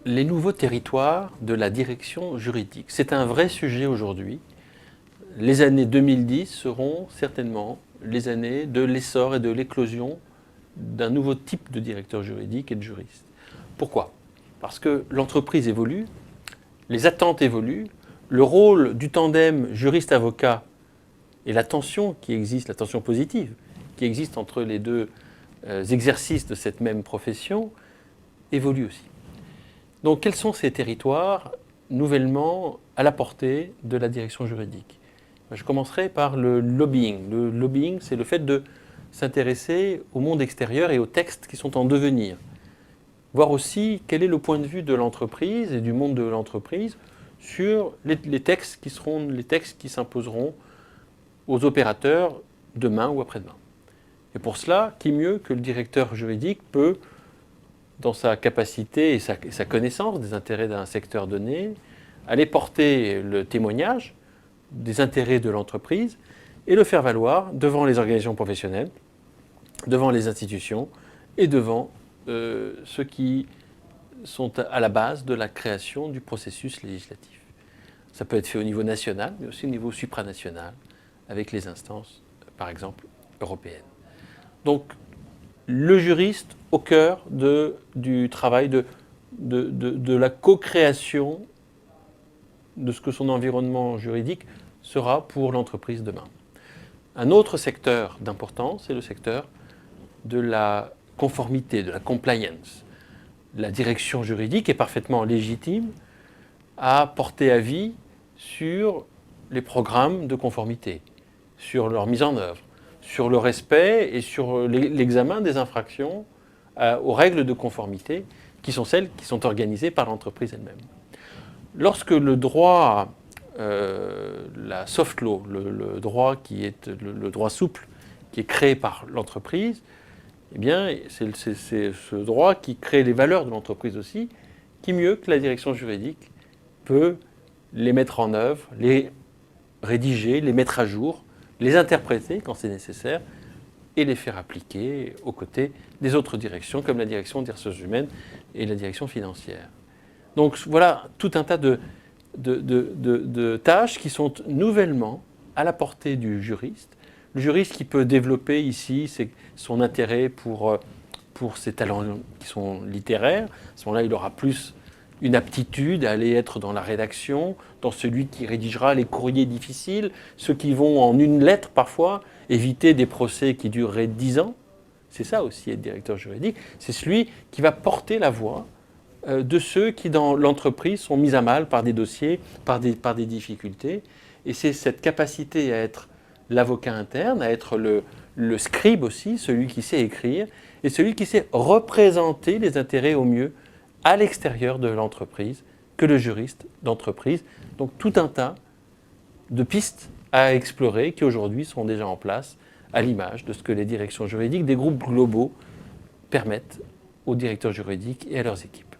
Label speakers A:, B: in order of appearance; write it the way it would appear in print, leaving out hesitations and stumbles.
A: Les nouveaux territoires de la direction juridique, c'est un vrai sujet aujourd'hui. Les années 2010 seront certainement les années de l'essor et de l'éclosion d'un nouveau type de directeur juridique et de juriste. Pourquoi? Parce que l'entreprise évolue, les attentes évoluent, le rôle du tandem juriste-avocat et la tension qui existe, la tension positive qui existe entre les deux exercices de cette même profession évolue aussi. Donc quels sont ces territoires nouvellement à la portée de la direction juridique? Je commencerai par le lobbying. Le lobbying, c'est le fait de s'intéresser au monde extérieur et aux textes qui sont en devenir. Voir aussi quel est le point de vue de l'entreprise et du monde de l'entreprise sur les textes qui seront les textes qui s'imposeront aux opérateurs demain ou après-demain. Et pour cela, qui mieux que le directeur juridique peut, dans sa capacité et sa connaissance des intérêts d'un secteur donné, aller porter le témoignage des intérêts de l'entreprise et le faire valoir devant les organisations professionnelles, devant les institutions et devant ceux qui sont à la base de la création du processus législatif. Ça peut être fait au niveau national, mais aussi au niveau supranational, avec les instances, par exemple, européennes. Donc, le juriste au cœur du travail de la co-création de ce que son environnement juridique sera pour l'entreprise demain. Un autre secteur d'importance, c'est le secteur de la conformité, de la compliance. La direction juridique est parfaitement légitime à porter avis sur les programmes de conformité, sur leur mise en œuvre, sur le respect et sur l'examen des infractions aux règles de conformité qui sont celles qui sont organisées par l'entreprise elle-même. Lorsque le droit, la soft law, le droit qui est le droit souple qui est créé par l'entreprise, eh bien, c'est ce droit qui crée les valeurs de l'entreprise aussi, qui mieux que la direction juridique peut les mettre en œuvre, les rédiger, les mettre à jour, les interpréter quand c'est nécessaire et les faire appliquer aux côtés des autres directions comme la direction des ressources humaines et la direction financière. Donc voilà tout un tas de tâches qui sont nouvellement à la portée du juriste. Le juriste qui peut développer ici son intérêt pour ses talents qui sont littéraires. À ce moment-là, il aura plus une aptitude à aller être dans la rédaction, dans celui qui rédigera les courriers difficiles, ceux qui vont en une lettre parfois éviter des procès qui dureraient 10 ans. C'est ça aussi être directeur juridique. C'est celui qui va porter la voix de ceux qui dans l'entreprise sont mis à mal par des dossiers, par des difficultés. Et c'est cette capacité à être l'avocat interne, à être le scribe aussi, celui qui sait écrire, et celui qui sait représenter les intérêts au mieux à l'extérieur de l'entreprise que le juriste d'entreprise. Donc tout un tas de pistes à explorer qui aujourd'hui sont déjà en place à l'image de ce que les directions juridiques des groupes globaux permettent aux directeurs juridiques et à leurs équipes.